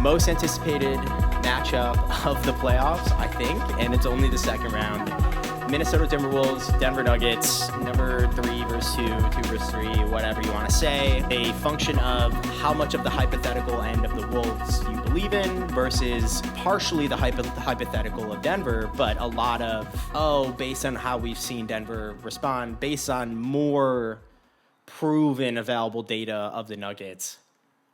most anticipated matchup of the playoffs, I think, and it's only the second round. Minnesota Timberwolves, Denver Nuggets, number 3 versus 2, 2 versus 3, whatever you want to say. A function of how much of the hypothetical end of the Wolves you believe in versus partially the hypothetical of Denver, but a lot of, based on how we've seen Denver respond, based on more proven available data of the Nuggets,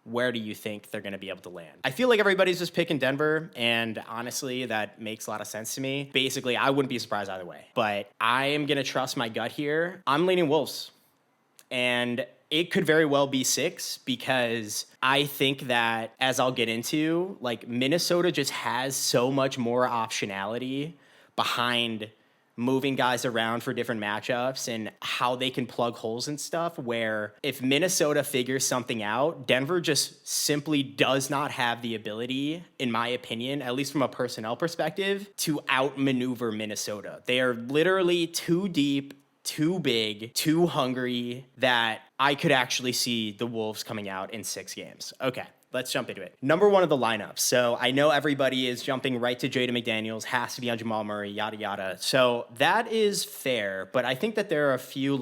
where do you think they're going to be able to land? I feel like everybody's just picking Denver, and honestly, that makes a lot of sense to me. Basically, I wouldn't be surprised either way, but I am going to trust my gut here. I'm leaning Wolves, and it could very well be 6 because I think that, as I'll get into, like, Minnesota just has so much more optionality behind moving guys around for different matchups and how they can plug holes and stuff, where if Minnesota figures something out, Denver just simply does not have the ability, in my opinion, at least from a personnel perspective, to outmaneuver Minnesota. They are literally too deep, too big, too hungry, that I could actually see the Wolves coming out in 6 games. Okay. Let's jump into it. Number 1 of the lineup. So I know everybody is jumping right to Jaden McDaniels, has to be on Jamal Murray, yada, yada. So that is fair, but I think that there are a few,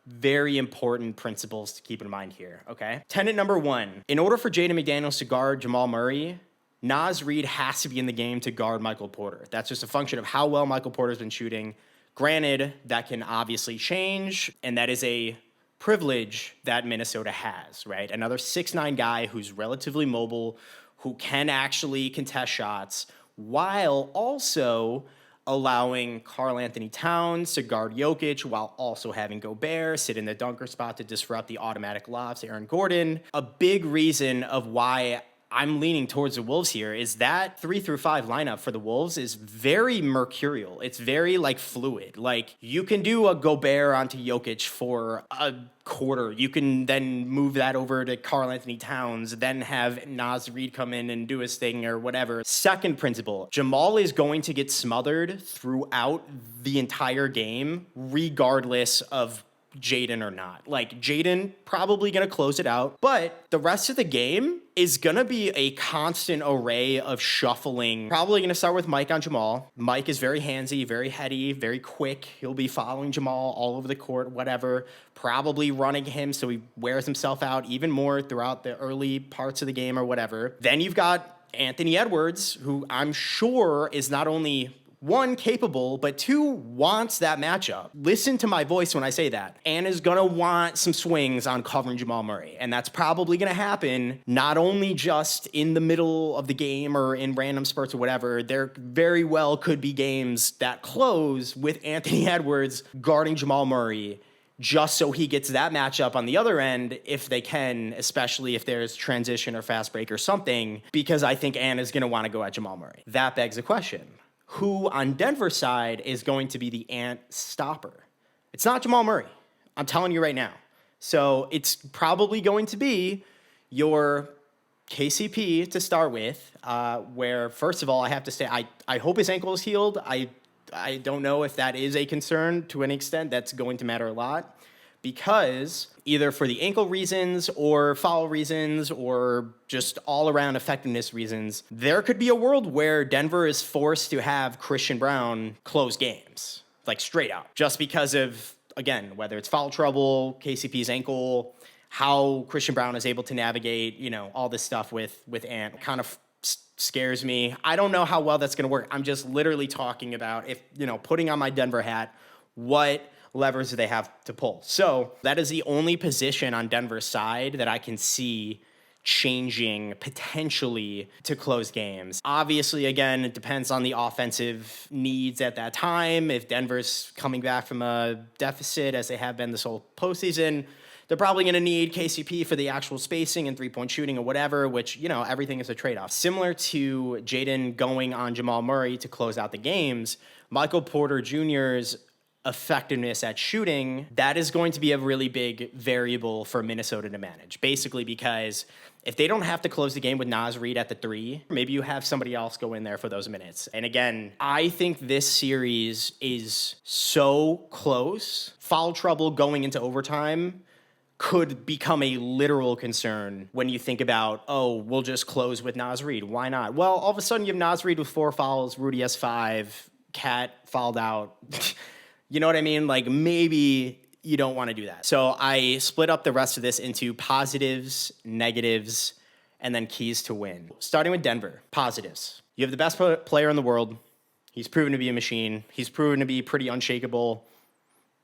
very important principles to keep in mind here, okay? Tenet number 1, in order for Jaden McDaniels to guard Jamal Murray, Naz Reid has to be in the game to guard Michael Porter. That's just a function of how well Michael Porter's been shooting. Granted, that can obviously change, and that is a privilege that Minnesota has, right? Another 6'9" guy who's relatively mobile, who can actually contest shots, while also allowing Karl-Anthony Towns to guard Jokic, while also having Gobert sit in the dunker spot to disrupt the automatic lobs to Aaron Gordon. A big reason of why I'm leaning towards the Wolves here is that 3 through 5 lineup for the Wolves is very mercurial. It's very fluid. You can do a Gobert onto Jokic for a quarter. You can then move that over to Karl-Anthony Towns, then have Naz Reid come in and do his thing or whatever. Second principle, Jamal is going to get smothered throughout the entire game, regardless of Jaden or not. Jaden probably going to close it out, but the rest of the game is going to be a constant array of shuffling. Probably going to start with Mike on Jamal. Mike is very handsy, very heady, very quick. He'll be following Jamal all over the court, whatever, probably running him so he wears himself out even more throughout the early parts of the game or whatever. Then you've got Anthony Edwards, who I'm sure is not only 1, capable, but 2, wants that matchup. Listen to my voice when I say that. And is going to want some swings on covering Jamal Murray. And that's probably going to happen not only just in the middle of the game or in random spurts or whatever. There very well could be games that close with Anthony Edwards guarding Jamal Murray, just so he gets that matchup on the other end if they can, especially if there's transition or fast break or something, because I think Anna's going to want to go at Jamal Murray. That begs the question. Who on Denver's side is going to be the Ant stopper? It's not Jamal Murray. I'm telling you right now. So it's probably going to be your KCP to start with, where, first of all, I have to say, I hope his ankle is healed. I don't know if that is a concern to an extent. That's going to matter a lot, because either for the ankle reasons or foul reasons or just all-around effectiveness reasons, there could be a world where Denver is forced to have Christian Braun close games, straight out, just because of, again, whether it's foul trouble, KCP's ankle, how Christian Braun is able to navigate, all this stuff with Ant kind of scares me. I don't know how well that's going to work. I'm just literally talking about, if, putting on my Denver hat, what levers do they have to pull. So that is the only position on Denver's side that I can see changing potentially to close games. Obviously, again, it depends on the offensive needs at that time. If Denver's coming back from a deficit, as they have been this whole postseason, they're probably going to need KCP for the actual spacing and three-point shooting or whatever, which, everything is a trade-off. Similar to Jaden going on Jamal Murray to close out the games, Michael Porter Jr.'s effectiveness at shooting, that is going to be a really big variable for Minnesota to manage. Basically, because if they don't have to close the game with Naz Reid at the 3, maybe you have somebody else go in there for those minutes. And again, I think this series is so close. Foul trouble going into overtime could become a literal concern when you think about, oh, we'll just close with Naz Reid. Why not? Well, all of a sudden you have Naz Reid with 4 fouls, Rudy has 5, Cat fouled out. You know what I mean? Like, maybe you don't want to do that. So I split up the rest of this into positives, negatives, and then keys to win. Starting with Denver, positives. You have the best player in the world. He's proven to be a machine. He's proven to be pretty unshakable,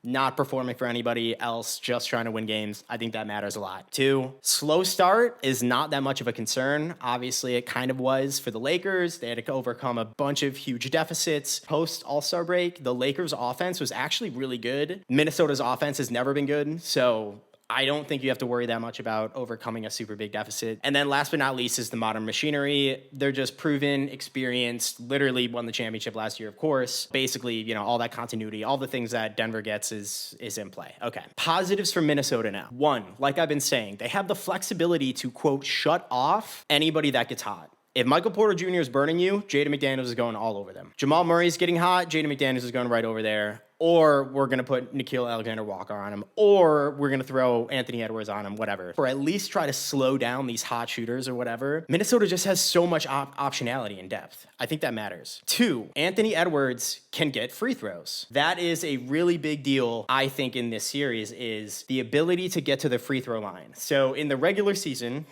not performing for anybody else, just trying to win games. I think that matters a lot. 2, slow start is not that much of a concern. Obviously, it kind of was for the Lakers. They had to overcome a bunch of huge deficits. Post All-Star break, the Lakers' offense was actually really good. Minnesota's offense has never been good, so I don't think you have to worry that much about overcoming a super big deficit. And then last but not least is the modern machinery. They're just proven, experienced, literally won the championship last year, of course. Basically, you know, all that continuity, all the things that Denver gets is in play. Okay. Positives for Minnesota now. 1, like I've been saying, they have the flexibility to, quote, shut off anybody that gets hot. If Michael Porter Jr. is burning you, Jaden McDaniels is going all over them. Jamal Murray's getting hot, Jaden McDaniels is going right over there. Or we're going to put Nickeil Alexander-Walker on him. Or we're going to throw Anthony Edwards on him, whatever. Or at least try to slow down these hot shooters or whatever. Minnesota just has so much optionality and depth. I think that matters. 2, Anthony Edwards can get free throws. That is a really big deal, I think, in this series, is the ability to get to the free throw line. So in the regular season,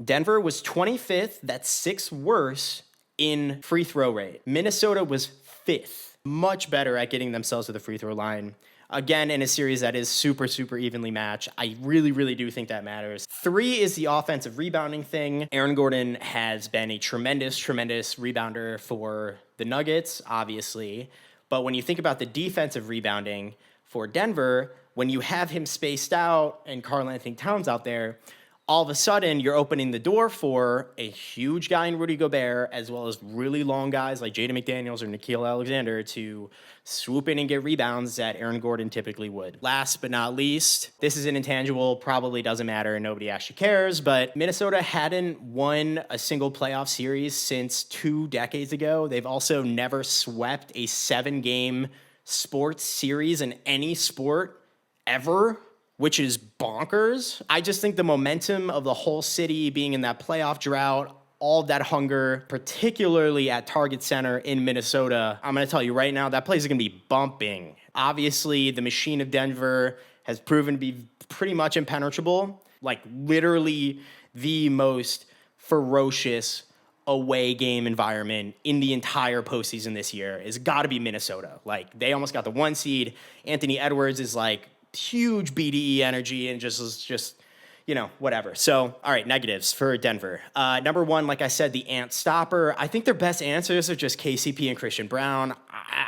Denver was 25th, that's 6th worse in free throw rate. Minnesota was 5th. Much better at getting themselves to the free throw line. Again, in a series that is super, super evenly matched. I really, really do think that matters. 3 is the offensive rebounding thing. Aaron Gordon has been a tremendous, tremendous rebounder for the Nuggets, obviously. But when you think about the defensive rebounding for Denver, when you have him spaced out and Karl Anthony Towns out there, all of a sudden, you're opening the door for a huge guy in Rudy Gobert, as well as really long guys like Jaden McDaniels or Nickeil Alexander to swoop in and get rebounds that Aaron Gordon typically would. Last but not least, this is an intangible, probably doesn't matter, and nobody actually cares, but Minnesota hadn't won a single playoff series since 2 decades ago. They've also never swept a 7-game sports series in any sport ever, which is bonkers. I just think the momentum of the whole city being in that playoff drought, all of that hunger, particularly at Target Center in Minnesota, I'm going to tell you right now, that place is going to be bumping. Obviously, the machine of Denver has proven to be pretty much impenetrable, like literally the most ferocious away game environment in the entire postseason this year has got to be Minnesota. Like, they almost got the 1 seed. Anthony Edwards is like huge BDE energy and just, you know, whatever. So, all right, negatives for Denver. Number 1, like I said, the Ant stopper. I think their best answers are just KCP and Christian Brown.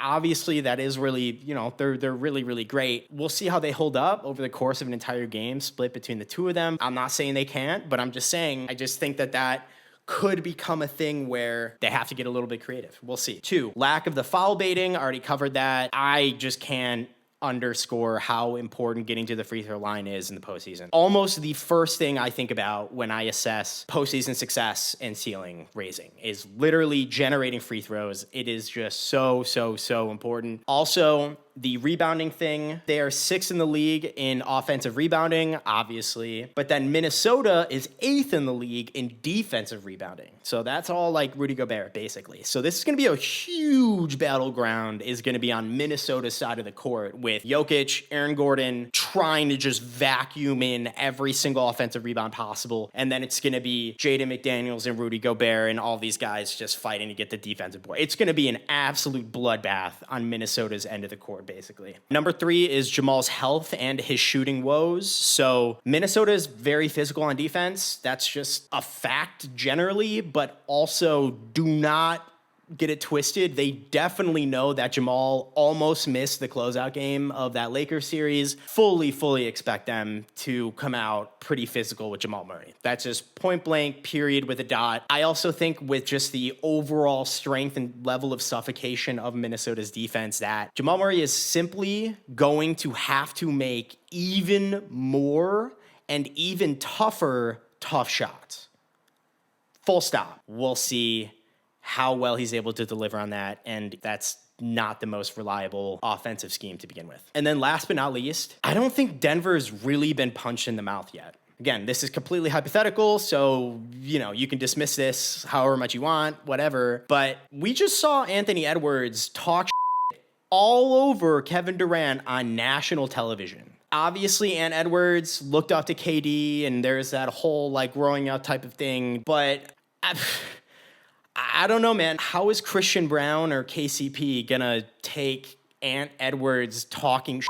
Obviously, that is really, you know, they're really, really great. We'll see how they hold up over the course of an entire game split between the 2 of them. I'm not saying they can't, but I'm just saying, I just think that could become a thing where they have to get a little bit creative. We'll see. 2, lack of the foul baiting. I already covered that. I just can't underscore how important getting to the free throw line is in the postseason. Almost the first thing I think about when I assess postseason success and ceiling raising is literally generating free throws. It is just so, so, so important. Also, the rebounding thing, they are 6th in the league in offensive rebounding, obviously, but then Minnesota is 8th in the league in defensive rebounding. So that's all like Rudy Gobert, basically. So this is going to be a huge battleground, is going to be on Minnesota's side of the court with Jokic, Aaron Gordon trying to just vacuum in every single offensive rebound possible. And then it's going to be Jaden McDaniels and Rudy Gobert and all these guys just fighting to get the defensive board. It's going to be an absolute bloodbath on Minnesota's end of the court, basically. Number 3 is Jamal's health and his shooting woes. So Minnesota is very physical on defense. That's just a fact generally, but also do not get it twisted. They definitely know that Jamal almost missed the closeout game of that Lakers series. Fully expect them to come out pretty physical with Jamal Murray. That's just point blank, period, with a dot. I also think with just the overall strength and level of suffocation of Minnesota's defense, that Jamal Murray is simply going to have to make even more and even tougher tough shots. Full stop. We'll see how well he's able to deliver on that, and that's not the most reliable offensive scheme to begin with. And then last but not least, I don't think Denver's really been punched in the mouth yet. Again, this is completely hypothetical, so, you can dismiss this however much you want, whatever. But we just saw Anthony Edwards talk all over Kevin Durant on national television. Obviously, Ant Edwards looked up to KD, and there's that whole, growing up type of thing. But I don't know, man. How is Christian Brown or KCP gonna take Ant Edwards talking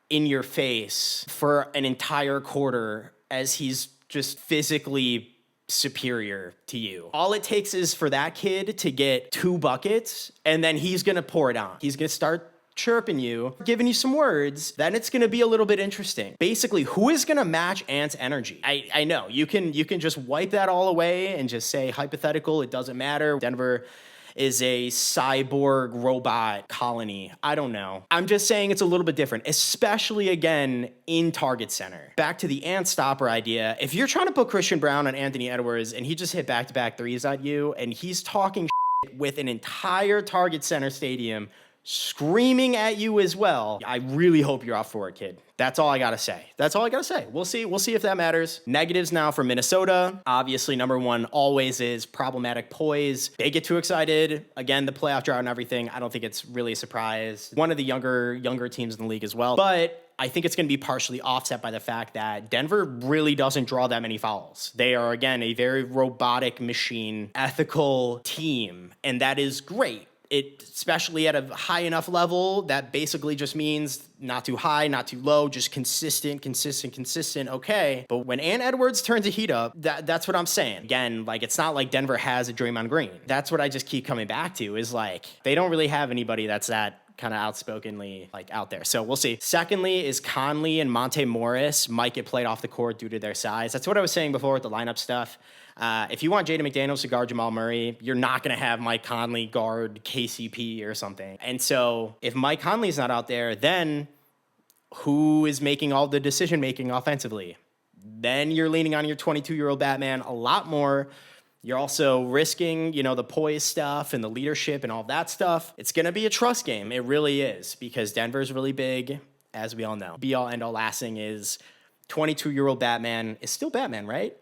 in your face for an entire quarter as he's just physically superior to you? All it takes is for that kid to get 2 buckets, and then he's gonna pour it on. He's gonna start chirping you, giving you some words, then it's going to be a little bit interesting. Basically, who is going to match Ant's energy? I know you can just wipe that all away and just say hypothetical, it doesn't matter. Denver is a cyborg robot colony. I don't know. I'm just saying it's a little bit different, especially again in Target Center. Back to the Ant stopper idea. If you're trying to put Christian Brown on Anthony Edwards and he just hit back-to-back threes at you and he's talking with an entire Target Center stadium screaming at you as well, I really hope you're off for it, kid. That's all I gotta say. We'll see if that matters. Negatives now for Minnesota. Obviously, number one always is problematic poise. They get too excited. Again, the playoff drought and everything. I don't think it's really a surprise. One of the younger teams in the league as well. But I think it's going to be partially offset by the fact that Denver really doesn't draw that many fouls. They are, again, a very robotic machine, ethical team, and that is great. Especially at a high enough level, that basically just means not too high, not too low, just consistent, okay. But when Ant Edwards turns the heat up, that's what I'm saying. Again, it's not like Denver has a Draymond Green. That's what I just keep coming back to, is they don't really have anybody that's that kind of outspokenly out there. So we'll see. Secondly is Conley and Monte Morris might get played off the court due to their size. That's what I was saying before with the lineup stuff. If you want Jaden McDaniels to guard Jamal Murray, you're not going to have Mike Conley guard KCP or something. And so if Mike Conley's not out there, then who is making all the decision-making offensively? Then you're leaning on your 22-year-old Batman a lot more. You're also risking, the poise stuff and the leadership and all that stuff. It's going to be a trust game. It really is, because Denver's really big, as we all know. Be-all, end-all, last thing is 22-year-old Batman is still Batman, right?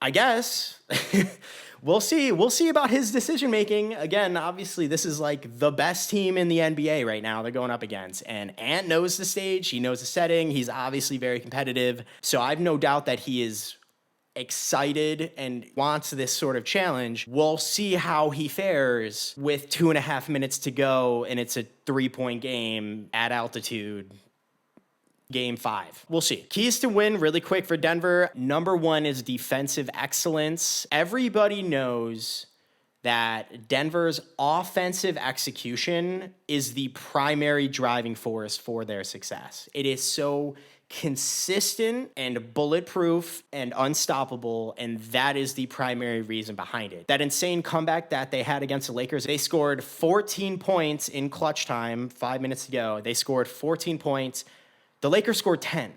I guess. We'll see. We'll see about his decision-making. Again, obviously, this is the best team in the NBA right now they're going up against. And Ant knows the stage. He knows the setting. He's obviously very competitive. So I have no doubt that he is excited and wants this sort of challenge. We'll see how he fares with 2.5 minutes to go, and it's a 3-point game at altitude. Game 5. We'll see. Keys to win really quick for Denver. Number one is defensive excellence. Everybody knows that Denver's offensive execution is the primary driving force for their success. It is so consistent and bulletproof and unstoppable, and that is the primary reason behind it. That insane comeback that they had against the Lakers, they scored 14 points in clutch time, 5 minutes to go. They scored 14 points. The Lakers scored 10,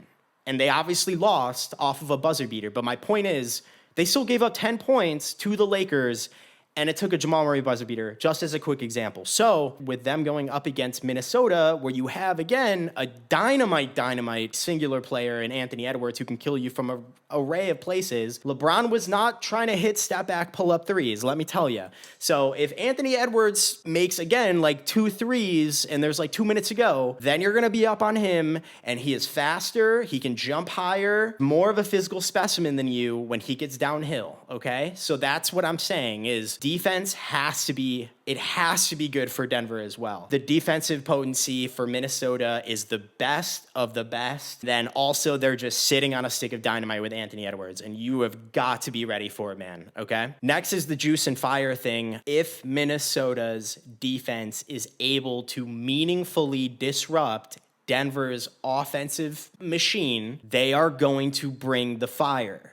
and they obviously lost off of a buzzer beater. But my point is, they still gave up 10 points to the Lakers, and it took a Jamal Murray buzzer beater, just as a quick example. So with them going up against Minnesota, where you have, again, a dynamite singular player in Anthony Edwards who can kill you from an array of places, LeBron was not trying to hit step-back pull-up threes, let me tell you. So if Anthony Edwards makes, again, 2 threes and there's 2 minutes to go, then you're going to be up on him, and he is faster, he can jump higher, more of a physical specimen than you when he gets downhill, okay? So that's what I'm saying is defense has to be good for Denver as well. The defensive potency for Minnesota is the best of the best. Then also they're just sitting on a stick of dynamite with Anthony Edwards, and you have got to be ready for it, man, okay? Next is the juice and fire thing. If Minnesota's defense is able to meaningfully disrupt Denver's offensive machine, they are going to bring the fire,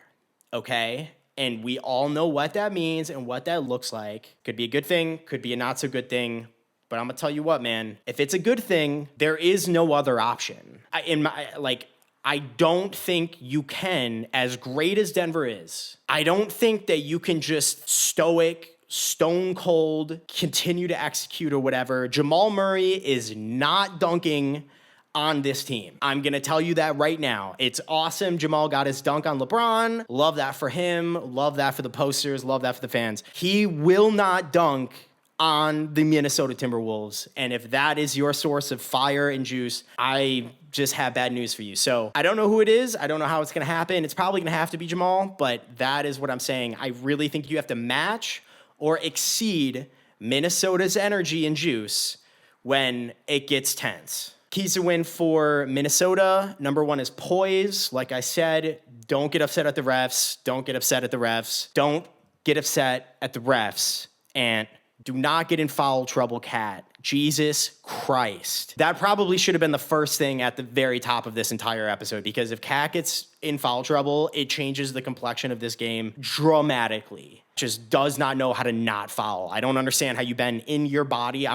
okay? And we all know what that means and what that looks like. Could be a good thing, could be a not so good thing. But I'm gonna tell you what, man. If it's a good thing, there is no other option. I don't think you can, as great as Denver is, I don't think that you can just stoic stone cold, continue to execute or whatever. Jamal Murray is not dunking on this team. I'm going to tell you that right now. It's awesome. Jamal got his dunk on LeBron. Love that for him. Love that for the posters. Love that for the fans. He will not dunk on the Minnesota Timberwolves. And if that is your source of fire and juice, I just have bad news for you. So I don't know who it is. I don't know how it's going to happen. It's probably going to have to be Jamal, but that is what I'm saying. I really think you have to match or exceed Minnesota's energy and juice when it gets tense. Keys to win for Minnesota. Number one is poise. Like I said, don't get upset at the refs. Don't get upset at the refs. Don't get upset at the refs. And do not get in foul trouble, Cat. Jesus Christ. That probably should have been the first thing at the very top of this entire episode, because if Cat gets in foul trouble, it changes the complexion of this game dramatically. Just does not know how to not foul. I don't understand how you've been in your body.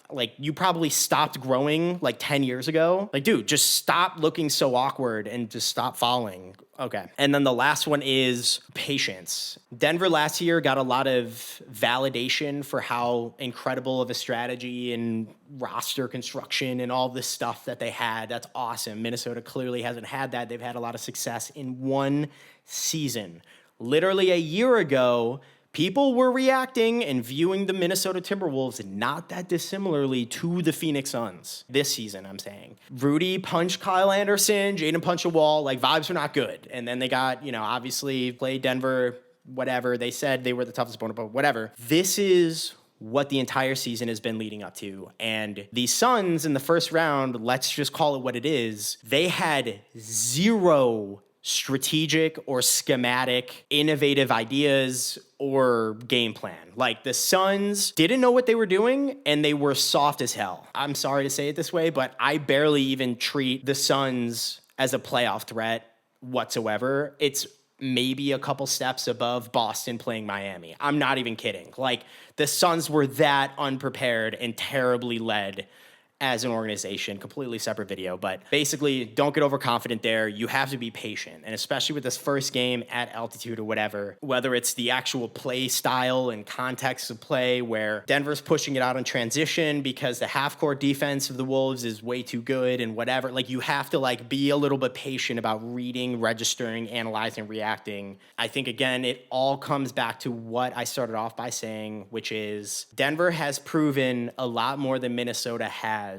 Like, you probably stopped growing like 10 years ago. Like, dude, just stop looking so awkward and just stop fouling. Okay. And then the last one is patience. Denver last year got a lot of validation for how incredible of a strategy and roster construction and all this stuff that they had. That's awesome. Minnesota clearly hasn't had that. They've had a lot of success in one season. Literally a year ago, people were reacting and viewing the Minnesota Timberwolves not that dissimilarly to the Phoenix Suns. This season, I'm saying. Rudy punched Kyle Anderson, Jaden punched a wall. Like, vibes were not good. And then they got, obviously played Denver, whatever. They said they were the toughest opponent, but whatever. This is what the entire season has been leading up to. And the Suns in the first round, let's just call it what it is, they had zero strategic or schematic, innovative ideas or game plan. Like, the Suns didn't know what they were doing, and they were soft as hell. I'm sorry to say it this way, but I barely even treat the Suns as a playoff threat whatsoever. It's maybe a couple steps above Boston playing Miami. I'm not even kidding. Like, the Suns were that unprepared and terribly led as an organization. Completely separate video, but basically, don't get overconfident there. You have to be patient, and especially with this first game at altitude or whatever, whether it's the actual play style and context of play where Denver's pushing it out in transition because the half-court defense of the Wolves is way too good and whatever. Like, you have to be a little bit patient about reading, registering, analyzing, reacting. I think, again, it all comes back to what I started off by saying, which is Denver has proven a lot more than Minnesota has.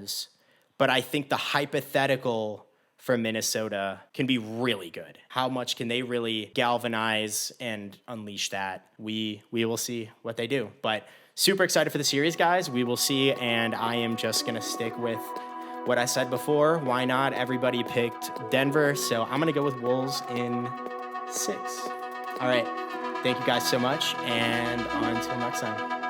But I think the hypothetical for Minnesota can be really good. How much can they really galvanize and unleash that? We will see what they do. But super excited for the series, guys. We will see, and I am just going to stick with what I said before. Why not? Everybody picked Denver, so I'm going to go with Wolves in 6. All right. Thank you guys so much, and until next time.